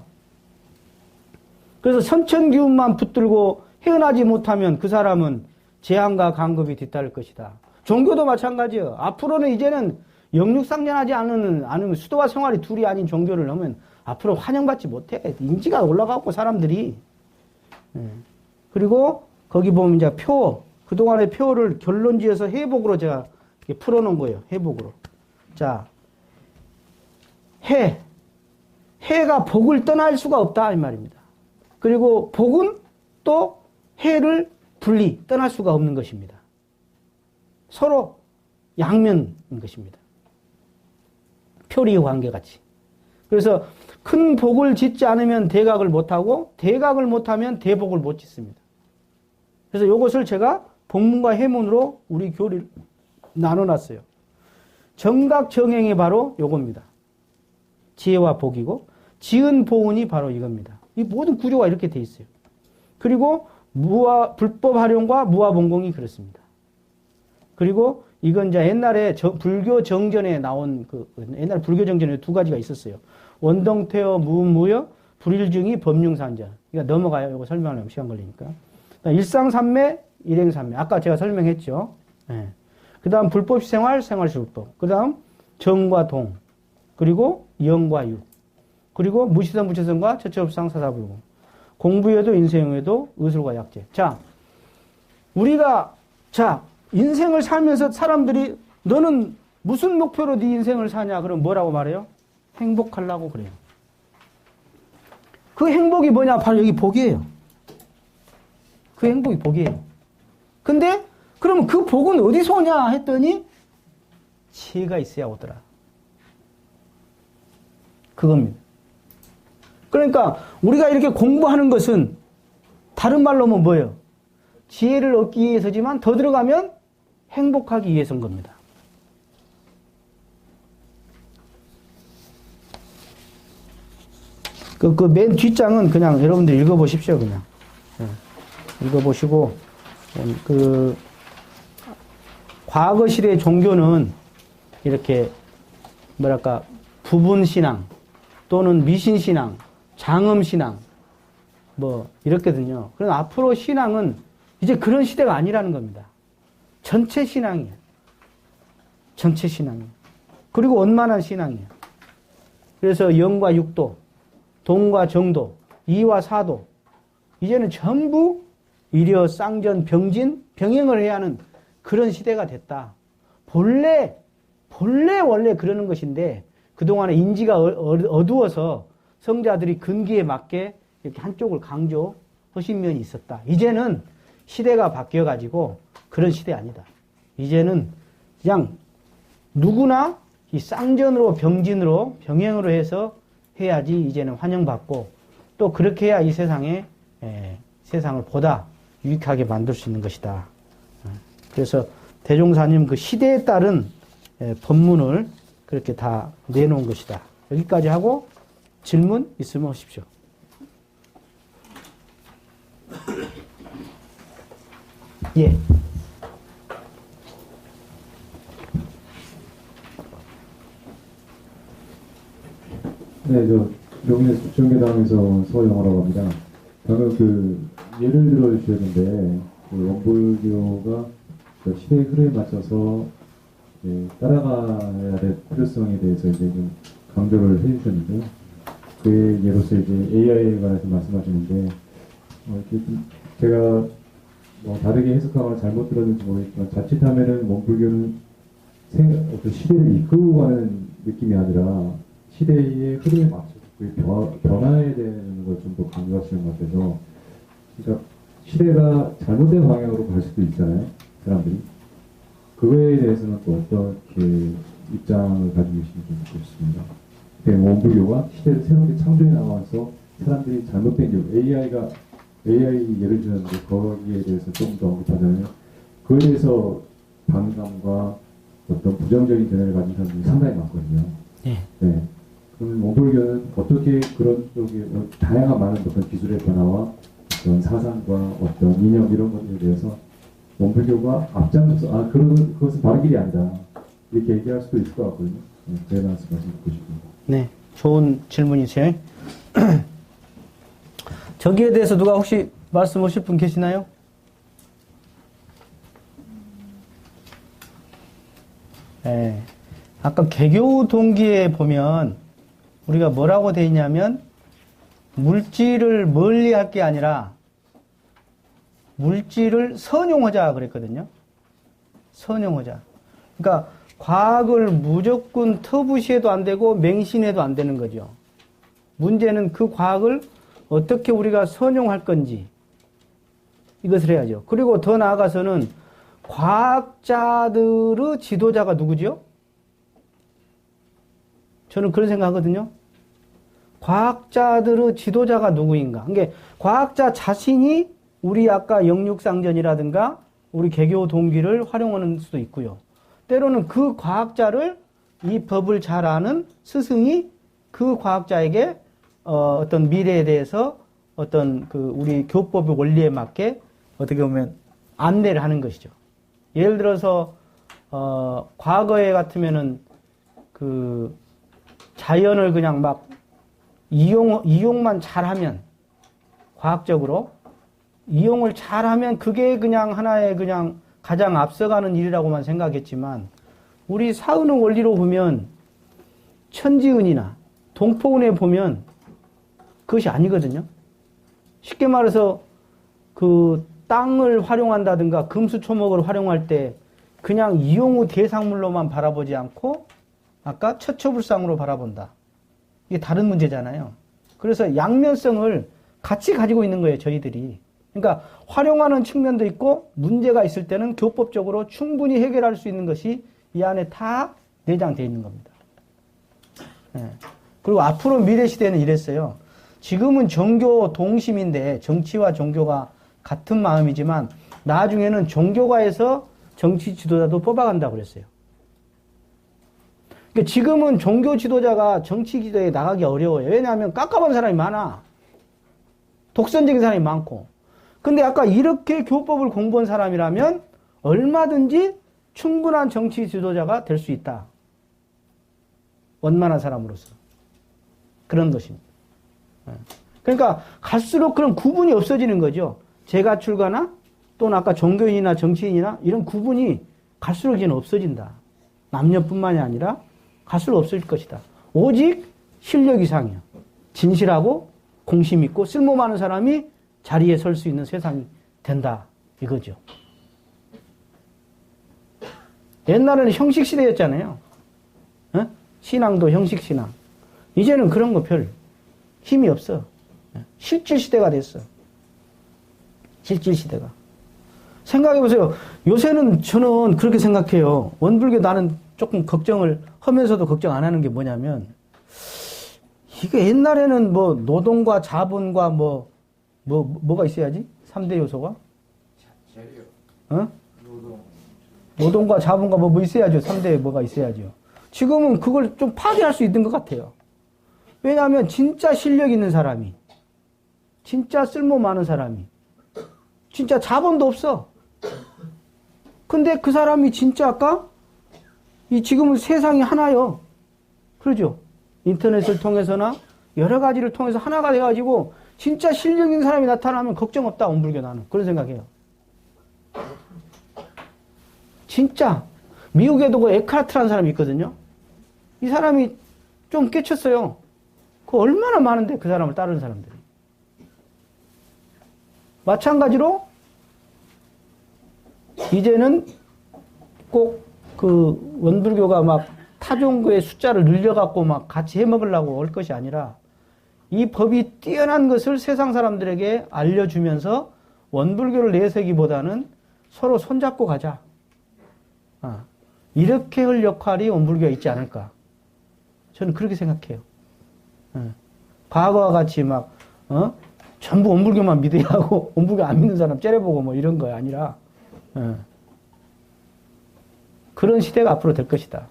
그래서 선천기운만 붙들고 헤어나지 못하면 그 사람은 재앙과 간급이 뒤따를 것이다. 종교도 마찬가지예요. 앞으로는 이제는 영육상련하지 않으면 수도와 생활이 둘이 아닌 종교를 하면 앞으로 환영받지 못해. 인지가 올라가고 사람들이. 예. 그리고 거기 보면 이제 표, 그동안의 표를 결론지어서 회복으로 제가 풀어놓은 거예요. 회복으로. 자, 해가 복을 떠날 수가 없다 이 말입니다. 그리고 복은 또 해를 떠날 수가 없는 것입니다. 서로 양면인 것입니다. 표리 관계같이. 그래서 큰 복을 짓지 않으면 대각을 못하고 대각을 못하면 대복을 못 짓습니다. 그래서 이것을 제가 복문과 해문으로 우리 교리를 나눠놨어요. 정각정행이 바로 요겁니다. 지혜와 복이고 지은 보은이 바로 이겁니다. 이 모든 구조가 이렇게 돼 있어요. 그리고 불법 활용과 무아봉공이 그렇습니다. 그리고 이건 이제 옛날에 불교 정전에 나온 옛날 불교 정전에 두 가지가 있었어요. 원동태어 무무여 불일증이 법융산전. 그러니까 넘어가요. 이거 설명하려면 시간 걸리니까. 일상산매, 일행산매. 아까 제가 설명했죠. 네. 그 다음 불법생활, 생활술법. 그 다음 정과 동. 그리고 영과 육. 그리고 무시선, 무체선과 처처업상, 사사불공. 공부에도 인생에도 의술과 약재. 자, 인생을 살면서 사람들이 너는 무슨 목표로 네 인생을 사냐? 그럼 뭐라고 말해요? 행복하려고 그래요. 그 행복이 뭐냐? 바로 여기 복이에요. 그 행복이 복이에요. 근데 그러면 그 복은 어디서 오냐 했더니 지혜가 있어야 오더라. 그겁니다. 그러니까 우리가 이렇게 공부하는 것은 다른 말로 하면 뭐예요? 지혜를 얻기 위해서지만 더 들어가면 행복하기 위해서인 겁니다. 그 맨 뒷장은 그냥 여러분들 읽어보십시오, 그냥. 읽어보시고, 과거시대의 종교는 이렇게, 부분신앙, 또는 미신신앙, 장엄신앙, 이렇거든요. 그럼 앞으로 신앙은 이제 그런 시대가 아니라는 겁니다. 전체 신앙이에요. 전체 신앙이에요. 그리고 원만한 신앙이에요. 그래서 영과 육도, 동과 정도, 이와 사도, 이제는 전부 일여, 쌍전, 병진, 병행을 해야 하는 그런 시대가 됐다. 원래 그러는 것인데, 그동안에 인지가 어두워서 성자들이 근기에 맞게 이렇게 한쪽을 강조하신 면이 있었다. 이제는 시대가 바뀌어가지고 그런 시대 아니다. 이제는 그냥 누구나 이 쌍전으로 병진으로 병행으로 해서 해야지 이제는 환영받고 또 그렇게 해야 이 세상을 보다 유익하게 만들 수 있는 것이다. 그래서 대종사님 그 시대에 따른 법문을 그렇게 다 내놓은 것이다. 여기까지 하고 질문 있으면 하십시오. 예. 네, 용인 국정계당에서 서영호라고 합니다. 방금 예를 들어 주셨는데, 원불교가 시대의 흐름에 맞춰서 따라가야 될 필요성에 대해서 이제 좀 강조를 해주셨는데요. 그 예로서 이제 AI에 관해서 말씀하시는데, 제가 다르게 해석하거나 잘못 들었는지 모르겠지만, 자칫하면은 원불교는 어떤 시대를 이끌고 가는 느낌이 아니라, 시대의 흐름에 맞춰서 변화해야 되는 걸 좀 더 강조하시는 것 같아서, 그러니까 시대가 잘못된 방향으로 갈 수도 있잖아요, 사람들이. 그거에 대해서는 또 어떻게 입장을 가지고 계시는지 듣고 싶습니다. 원불교가 시대를 새롭게 창조해 나가서 사람들이 잘못된 게 AI 예를 들었는데 거기에 대해서 좀 더 언급하자면 그에 대해서 반감과 어떤 부정적인 견해를 가진 사람들이 상당히 많거든요. 예. 네. 그러면 몽골교는 어떻게 그런 쪽에 다양한 많은 어떤 기술의 변화와 어떤 사상과 어떤 이념 이런 것들에 대해서 몽골교가 앞장서서 그것은 바른 길이 아니다 이렇게 얘기할 수도 있을 것 같거든요. 네, 제가 말씀 듣고 싶습니다. 네, 좋은 질문이세요. 저기에 대해서 누가 혹시 말씀하실 분 계시나요? 네. 아까 개교 동기에 보면 우리가 뭐라고 돼 있냐면 물질을 멀리 할 게 아니라 물질을 선용하자 그랬거든요. 선용하자. 그러니까 과학을 무조건 터부시해도 안 되고 맹신해도 안 되는 거죠. 문제는 그 과학을 어떻게 우리가 선용할 건지 이것을 해야죠. 그리고 더 나아가서는 과학자들의 지도자가 누구죠? 저는 그런 생각하거든요. 과학자들의 지도자가 누구인가? 그러니까 과학자 자신이 우리 아까 영육상전이라든가 우리 개교 동기를 활용하는 수도 있고요. 때로는 그 과학자를 이 법을 잘 아는 스승이 그 과학자에게 어떤 미래에 대해서 어떤 그 우리 교법의 원리에 맞게 어떻게 보면 안내를 하는 것이죠. 예를 들어서 과거에 같으면은 그 자연을 그냥 막 이용만 잘하면 과학적으로 이용을 잘하면 그게 그냥 하나의 그냥 가장 앞서가는 일이라고만 생각했지만 우리 사은의 원리로 보면 천지은이나 동포은에 보면 그것이 아니거든요. 쉽게 말해서 그 땅을 활용한다든가 금수초목을 활용할 때 그냥 이용의 대상물로만 바라보지 않고 아까 처처불상으로 바라본다. 이게 다른 문제잖아요. 그래서 양면성을 같이 가지고 있는 거예요, 저희들이. 그러니까 활용하는 측면도 있고 문제가 있을 때는 교법적으로 충분히 해결할 수 있는 것이 이 안에 다 내장되어 있는 겁니다. 네. 그리고 앞으로 미래 시대는 이랬어요. 지금은 종교 동심인데 정치와 종교가 같은 마음이지만 나중에는 종교가에서 정치 지도자도 뽑아간다고 그랬어요. 그러니까 지금은 종교 지도자가 정치 지도에 나가기 어려워요. 왜냐하면 깝깝한 사람이 많아. 독선적인 사람이 많고. 근데 아까 이렇게 교법을 공부한 사람이라면 얼마든지 충분한 정치 지도자가 될 수 있다. 원만한 사람으로서. 그런 것입니다. 그러니까 갈수록 그런 구분이 없어지는 거죠. 재가출가나 또는 아까 종교인이나 정치인이나 이런 구분이 갈수록 이제는 없어진다. 남녀뿐만이 아니라 갈수록 없어질 것이다. 오직 실력 이상이야. 진실하고 공심 있고 쓸모 많은 사람이 자리에 설 수 있는 세상이 된다. 이거죠. 옛날에는 형식 시대였잖아요. 어? 신앙도 형식 신앙. 이제는 그런 거 별 힘이 없어. 실질 시대가 됐어. 실질 시대가. 생각해보세요. 요새는 저는 그렇게 생각해요. 원불교 나는 조금 걱정을 하면서도 걱정 안 하는 게 뭐냐면, 이게 옛날에는 뭐 노동과 자본과 뭐가 있어야지? 3대 요소가? 어? 노동과 자본과 뭐 있어야죠. 3대 뭐가 있어야죠. 지금은 그걸 좀 파괴할 수 있는 것 같아요. 왜냐하면 진짜 실력 있는 사람이, 진짜 쓸모 많은 사람이, 진짜 자본도 없어. 근데 그 사람이 진짜 아까 지금은 세상이 하나요. 그러죠? 인터넷을 통해서나 여러 가지를 통해서 하나가 돼가지고 진짜 실력 있는 사람이 나타나면 걱정 없다. 원불교 나는 그런 생각해요. 진짜 미국에도 그 에카르트라는 사람이 있거든요. 이 사람이 좀 깨쳤어요. 그 얼마나 많은데 그 사람을 따르는 사람들이. 마찬가지로 이제는 꼭 그 원불교가 막 타종교의 숫자를 늘려갖고 막 같이 해먹으려고 할 것이 아니라 이 법이 뛰어난 것을 세상 사람들에게 알려주면서 원불교를 내세기보다는 서로 손잡고 가자. 이렇게 할 역할이 원불교가 있지 않을까. 저는 그렇게 생각해요. 과거와 같이 막 전부 원불교만 믿어야 하고 원불교 안 믿는 사람 째려보고 뭐 이런 거 아니라 그런 시대가 앞으로 될 것이다.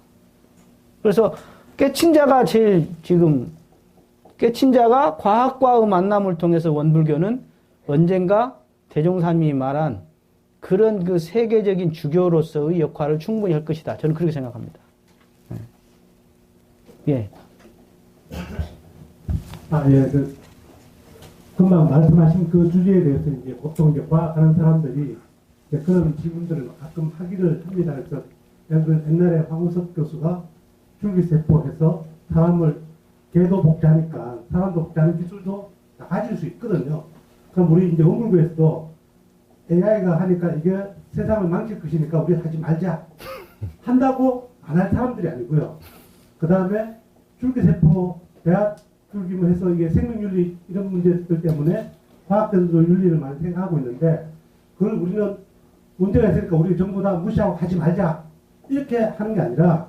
그래서 깨친 자가 제일 지금 깨친 자가 과학과의 만남을 통해서 원불교는 언젠가 대종사님이 말한 그런 그 세계적인 주교로서의 역할을 충분히 할 것이다. 저는 그렇게 생각합니다. 예. 금방 말씀하신 그 주제에 대해서 이제 보통 이제 과학하는 사람들이 이제 그런 질문들을 가끔 하기를 합니다. 그래서 옛날에 황우석 교수가 줄기세포해서 사람을 개도 복제하니까 사람도 복제하는 기술도 다 가질 수 있거든요. 그럼 우리 이제 원불교에서도 AI가 하니까 이게 세상을 망칠 것이니까 우리 하지 말자. 한다고 안 할 사람들이 아니고요. 그 다음에 줄기세포, 대학 줄기뭐 해서 이게 생명윤리 이런 문제들 때문에 과학자들도 윤리를 많이 생각하고 있는데 그걸 우리는 문제가 있으니까 우리 전부 다 무시하고 하지 말자. 이렇게 하는 게 아니라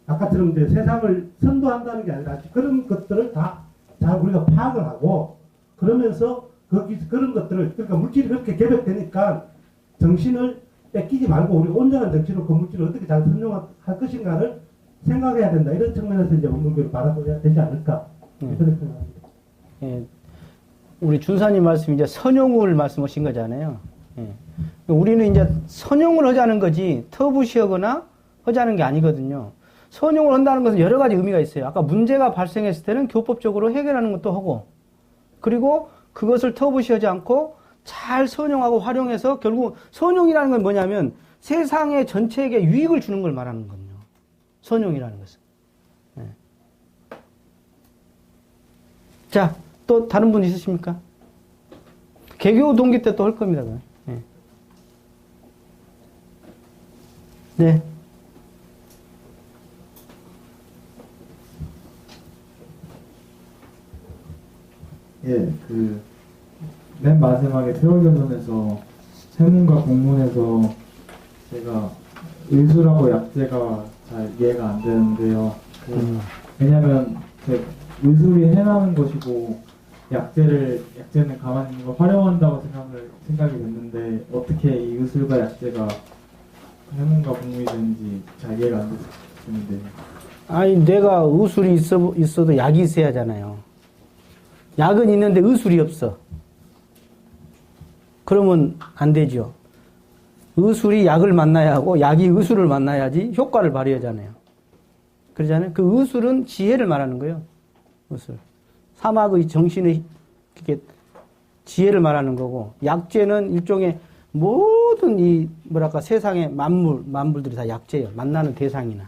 아까처럼 이제 세상을 선도한다는 게 아니라 그런 것들을 다 잘 우리가 파악을 하고 그러면서 그런 것들을 그러니까 물질이 그렇게 개벽되니까 정신을 뺏기지 말고 우리 온전한 정신으로 그 물질을 어떻게 잘 선용할 것인가를 생각해야 된다. 이런 측면에서 이제 원불교를 바라봐야 되지 않을까. 그렇게 생각합니다. 예. 우리 준사님 말씀 이제 선용을 말씀하신 거잖아요. 예. 우리는 이제 선용을 하자는 거지 터부시하거나 하자는 게 아니거든요. 선용을 한다는 것은 여러 가지 의미가 있어요. 아까 문제가 발생했을 때는 교법적으로 해결하는 것도 하고 그리고 그것을 터부시하지 않고 잘 선용하고 활용해서 결국 선용이라는 건 뭐냐면 세상의 전체에게 유익을 주는 걸 말하는 거거든요. 선용이라는 것은. 네. 자, 또 다른 분 있으십니까? 개교 동기 때 또 할 겁니다. 네. 네. 예, 맨 마지막에 태월견론에서 세문과 공문에서 제가 의술하고 약재가 잘 이해가 안 되는데요. 왜냐면 의술이 해나는 것이고 약재는 가만히 있는 걸 활용한다고 생각이 됐는데 어떻게 이 의술과 약재가 해문과 공문이 되는지 잘 이해가 안 됐는데. 아니, 내가 의술이 있어도 약이 있어야 하잖아요. 약은 있는데 의술이 없어. 그러면 안 되죠. 의술이 약을 만나야 하고 약이 의술을 만나야지 효과를 발휘하잖아요. 그러잖아요. 그 의술은 지혜를 말하는 거예요. 의술. 사막의 정신의 이렇게 지혜를 말하는 거고 약재는 일종의 모든 이 뭐랄까 세상의 만물들이 다 약재예요. 만나는 대상이나.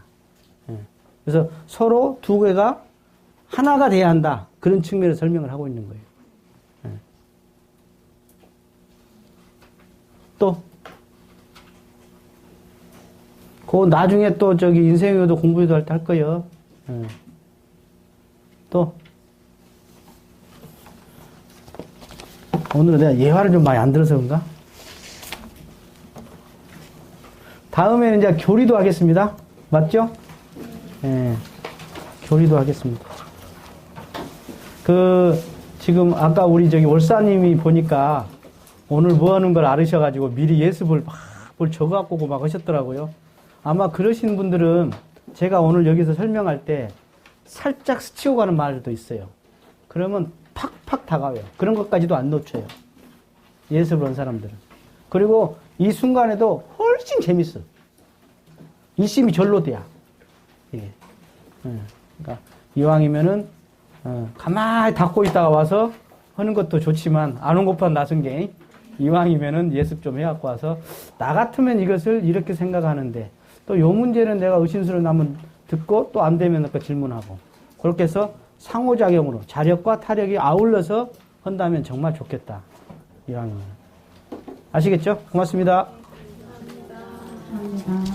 그래서 서로 두 개가 하나가 돼야 한다. 그런 측면에서 설명을 하고 있는 거예요. 또, 나중에 또 인생유도 공부도 할 때 할 거예요. 또, 오늘은 내가 예화를 좀 많이 안 들어서 그런가? 다음에는 이제 교리도 하겠습니다. 맞죠? 교리도 하겠습니다. 지금 아까 우리 월사님이 보니까 오늘 뭐 하는 걸 알으셔가지고 미리 예습을 뭘 적어갖고 막 하셨더라고요. 아마 그러신 분들은 제가 오늘 여기서 설명할 때 살짝 스치고 가는 말도 있어요. 그러면 팍팍 다가와요. 그런 것까지도 안 놓쳐요. 예습을 한 사람들은. 그리고 이 순간에도 훨씬 재밌어. 일심이 절로 돼야. 예. 그러니까 이왕이면은 가만히 닫고 있다가 와서 하는 것도 좋지만 안 온 것보다 낫은 게 이왕이면은 예습 좀 해갖고 와서 나 같으면 이것을 이렇게 생각하는데 또 요 문제는 내가 의심스러운 한번 듣고 또 안 되면 그 질문하고 그렇게 해서 상호작용으로 자력과 타력이 아울러서 한다면 정말 좋겠다. 이왕이면. 아시겠죠? 고맙습니다. 감사합니다.